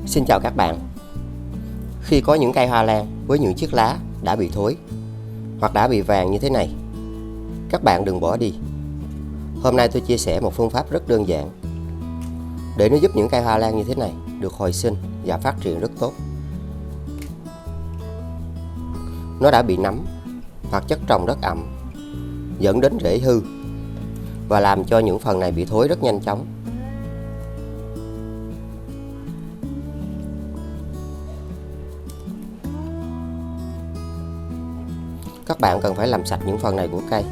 Xin chào các bạn. Khi có những cây hoa lan với những chiếc lá đã bị thối hoặc đã bị vàng như thế này, các bạn đừng bỏ đi. Hôm nay tôi chia sẻ một phương pháp rất đơn giản để nó giúp những cây hoa lan như thế này được hồi sinh và phát triển rất tốt. Nó đã bị nấm hoặc chất trồng đất ẩm dẫn đến rễ hư và làm cho những phần này bị thối rất nhanh chóng. Các bạn cần phải làm sạch những phần này của cây.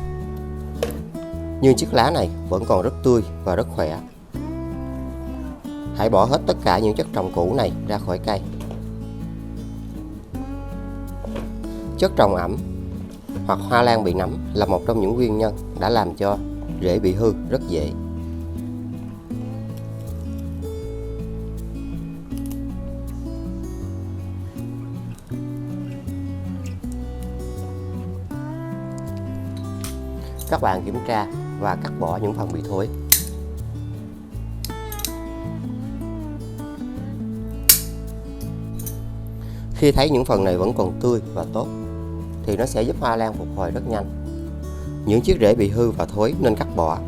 Nhưng chiếc lá này vẫn còn rất tươi và rất khỏe. Hãy bỏ hết tất cả những chất trồng cũ này ra khỏi cây. Chất trồng ẩm hoặc hoa lan bị nấm là một trong những nguyên nhân đã làm cho rễ bị hư rất dễ. Các bạn kiểm tra và cắt bỏ những phần bị thối. Khi thấy những phần này vẫn còn tươi và tốt thì nó sẽ giúp hoa lan phục hồi rất nhanh. Những chiếc rễ bị hư và thối nên cắt bỏ.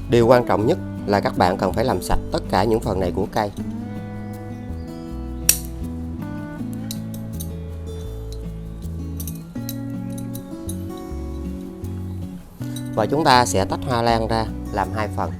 Điều quan trọng nhất là các bạn cần phải làm sạch tất cả những phần này của cây. Và chúng ta sẽ tách hoa lan ra làm hai phần.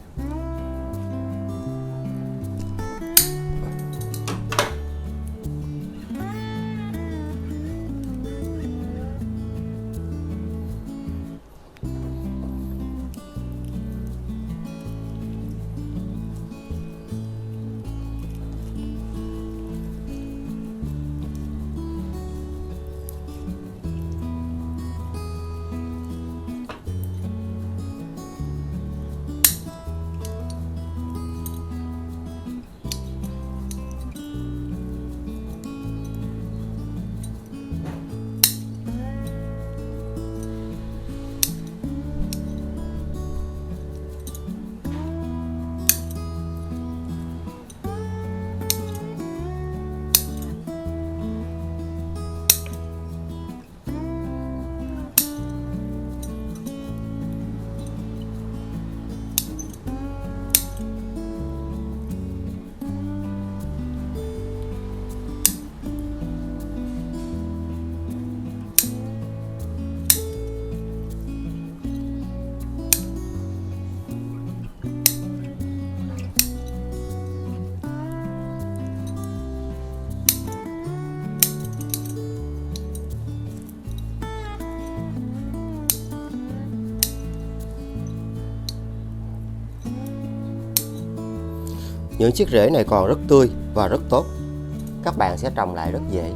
Những chiếc rễ này còn rất tươi và rất tốt. Các bạn sẽ trồng lại rất dễ.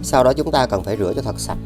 Sau đó chúng ta cần phải rửa cho thật sạch.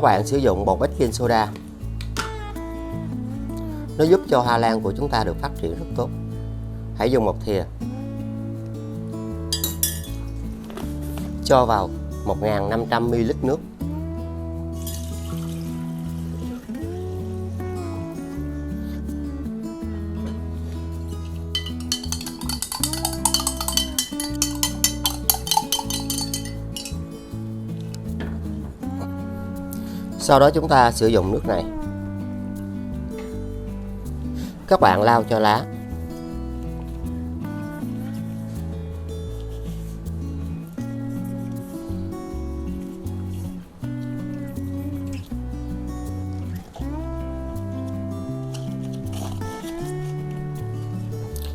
bạn sử dụng bột baking soda. Nó giúp cho hoa lan của chúng ta được phát triển rất tốt. Hãy dùng một thìa, cho vào 1500 ml nước. Sau đó chúng ta sử dụng nước này. Các bạn lau cho lá.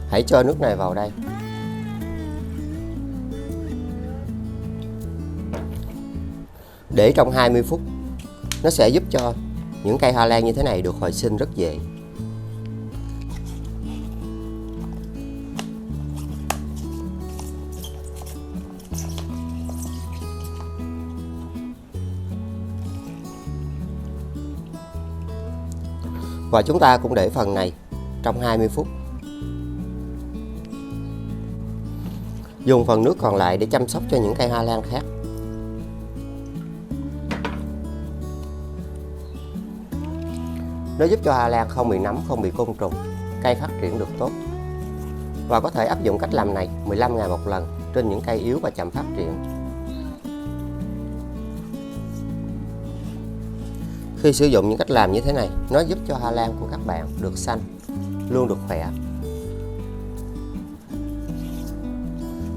Hãy cho nước này vào đây. Để trong 20 phút. Nó sẽ giúp cho những cây hoa lan như thế này được hồi sinh rất dễ. Và chúng ta cũng để phần này trong 20 phút. Dùng phần nước còn lại để chăm sóc cho những cây hoa lan khác. Nó giúp cho hoa lan không bị nấm, không bị côn trùng, cây phát triển được tốt. Và có thể áp dụng cách làm này 15 ngày một lần trên những cây yếu và chậm phát triển. Khi sử dụng những cách làm như thế này, nó giúp cho hoa lan của các bạn được xanh, luôn được khỏe.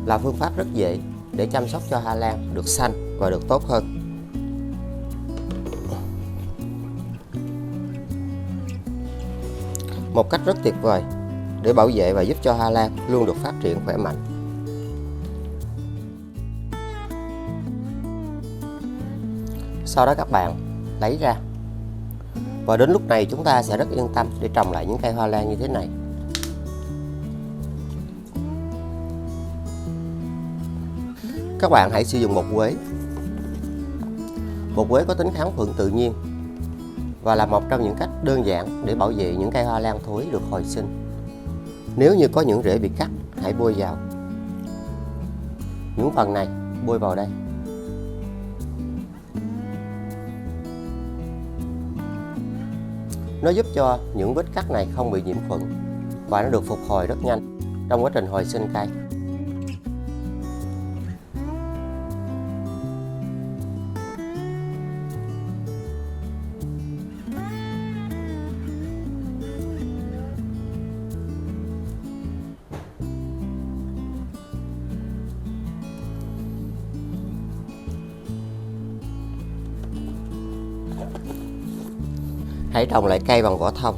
Là phương pháp rất dễ để chăm sóc cho hoa lan được xanh và được tốt hơn. Một cách rất tuyệt vời để bảo vệ và giúp cho hoa lan luôn được phát triển khỏe mạnh. Sau đó các bạn lấy ra. Và đến lúc này chúng ta sẽ rất yên tâm để trồng lại những cây hoa lan như thế này. Các bạn hãy sử dụng bột quế. Bột quế có tính kháng khuẩn tự nhiên và là một trong những cách đơn giản để bảo vệ những cây hoa lan thối được hồi sinh. Nếu như có những rễ bị cắt, hãy bôi vào. Những phần này bôi vào đây. Nó giúp cho những vết cắt này không bị nhiễm khuẩn và nó được phục hồi rất nhanh trong quá trình hồi sinh cây. Hãy trồng lại cây bằng vỏ thông.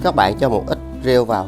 Các bạn cho một ít rêu vào.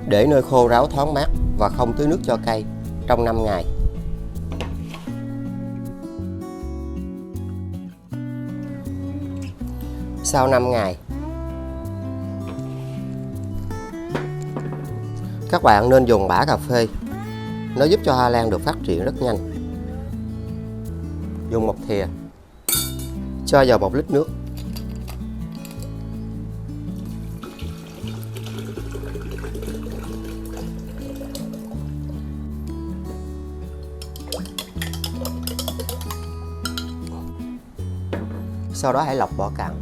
Để nơi khô ráo thoáng mát và không tưới nước cho cây trong 5 ngày. Sau 5 ngày, các bạn nên dùng bã cà phê. Nó giúp cho hoa lan được phát triển rất nhanh. Dùng một thìa, cho vào 1 lít nước. Sau đó hãy lọc vỏ cặn.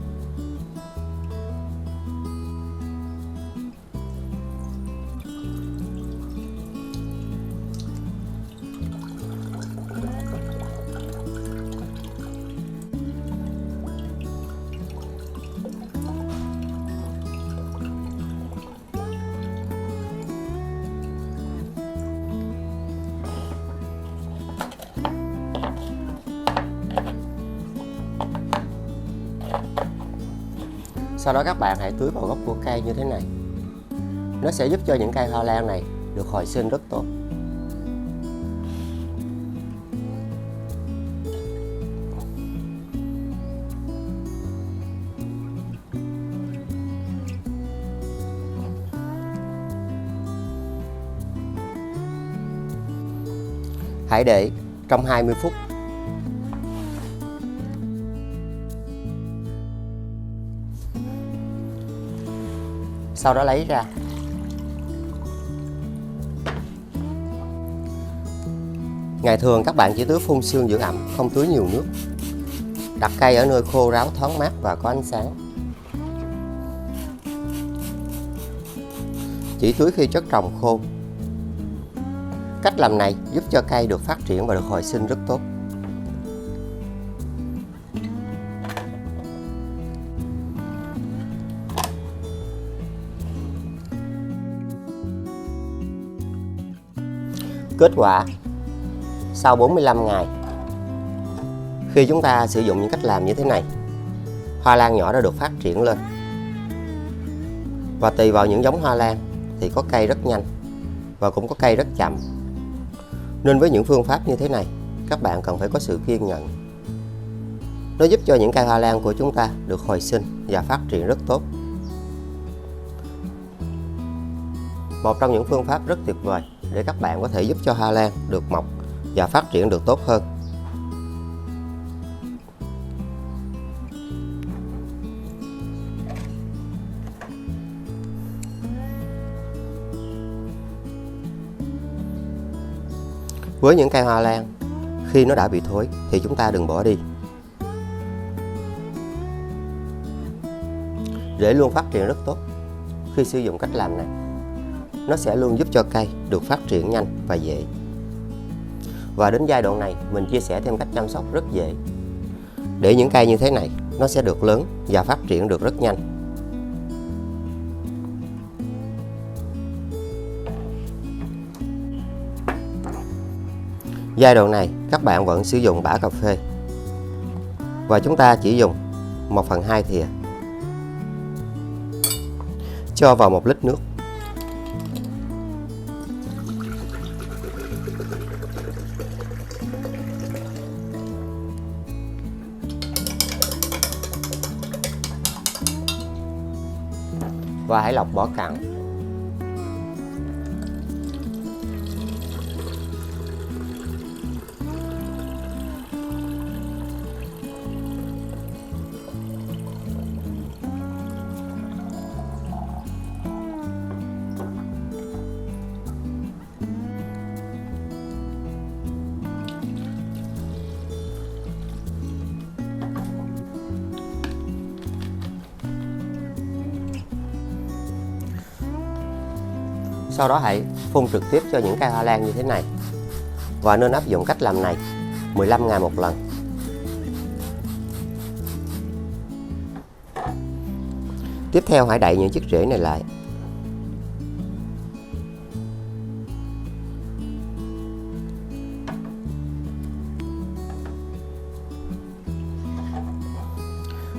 Sau đó các bạn hãy tưới vào gốc của cây như thế này. Nó sẽ giúp cho những cây hoa lan này được hồi sinh rất tốt. Hãy để trong 20 phút. Sau đó lấy ra. Ngày thường các bạn chỉ tưới phun sương dưỡng ẩm, không tưới nhiều nước. Đặt cây ở nơi khô ráo, thoáng mát và có ánh sáng. Chỉ tưới khi chất trồng khô. Cách làm này giúp cho cây được phát triển và được hồi sinh rất tốt. Kết quả sau 45 ngày, khi chúng ta sử dụng những cách làm như thế này, hoa lan nhỏ đã được phát triển lên. Và tùy vào những giống hoa lan thì có cây rất nhanh và cũng có cây rất chậm. Nên với những phương pháp như thế này, các bạn cần phải có sự kiên nhẫn. Nó giúp cho những cây hoa lan của chúng ta được hồi sinh và phát triển rất tốt. Một trong những phương pháp rất tuyệt vời để các bạn có thể giúp cho hoa lan được mọc và phát triển được tốt hơn. Với những cây hoa lan, khi nó đã bị thối thì chúng ta đừng bỏ đi. Để luôn phát triển rất tốt, khi sử dụng cách làm này, nó sẽ luôn giúp cho cây được phát triển nhanh và dễ. Và đến giai đoạn này, mình chia sẻ thêm cách chăm sóc rất dễ. Để những cây như thế này, nó sẽ được lớn và phát triển được rất nhanh. Giai đoạn này, các bạn vẫn sử dụng bã cà phê. Và chúng ta chỉ dùng 1/2 thìa. Cho vào 1 lít nước. Và hãy lọc vỏ cặn. Sau đó hãy phun trực tiếp cho những cây hoa lan như thế này. Và nên áp dụng cách làm này 15 ngày một lần. Tiếp theo hãy đậy những chiếc rễ này lại.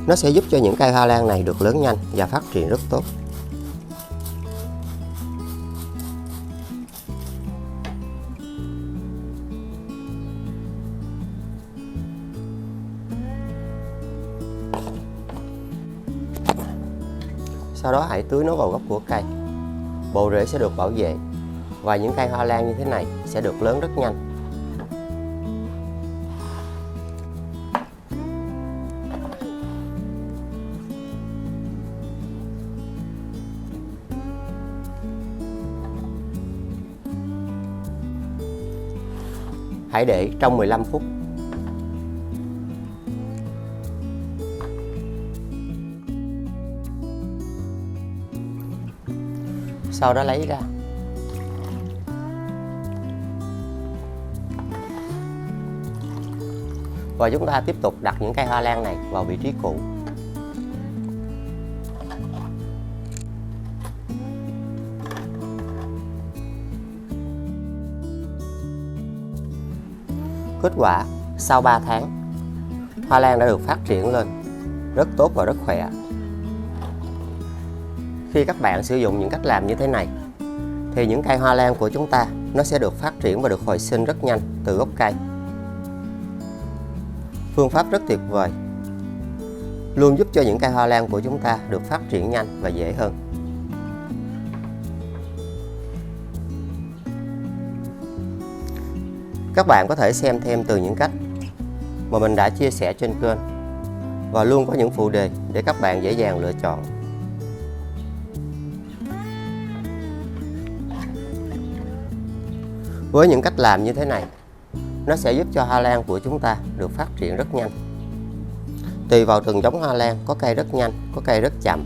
Nó sẽ giúp cho những cây hoa lan này được lớn nhanh và phát triển rất tốt. Sau đó hãy tưới nó vào gốc của cây. Bộ rễ sẽ được bảo vệ và những cây hoa lan như thế này sẽ được lớn rất nhanh. Hãy để trong 15 phút. Sau đó lấy ra. Và chúng ta tiếp tục đặt những cây hoa lan này vào vị trí cũ. Kết quả sau 3 tháng, hoa lan đã được phát triển lên rất tốt và rất khỏe. Khi các bạn sử dụng những cách làm như thế này thì những cây hoa lan của chúng ta nó sẽ được phát triển và được hồi sinh rất nhanh từ gốc cây. Phương pháp rất tuyệt vời, luôn giúp cho những cây hoa lan của chúng ta được phát triển nhanh và dễ hơn. Các bạn có thể xem thêm từ những cách mà mình đã chia sẻ trên kênh và luôn có những phụ đề để các bạn dễ dàng lựa chọn. Với những cách làm như thế này, nó sẽ giúp cho hoa lan của chúng ta được phát triển rất nhanh. Tùy vào từng giống hoa lan, có cây rất nhanh, có cây rất chậm.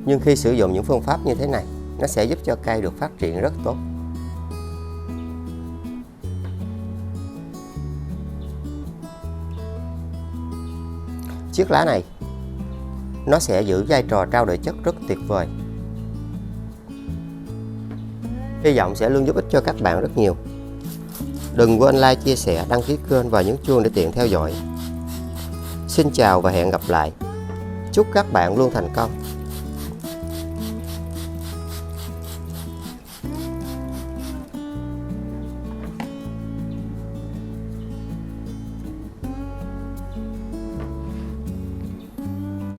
Nhưng khi sử dụng những phương pháp như thế này, nó sẽ giúp cho cây được phát triển rất tốt. Chiếc lá này nó sẽ giữ vai trò trao đổi chất rất tuyệt vời. Hy vọng sẽ luôn giúp ích cho các bạn rất nhiều. Đừng quên like, chia sẻ, đăng ký kênh và nhấn chuông để tiện theo dõi. Xin chào và hẹn gặp lại. Chúc các bạn luôn thành công.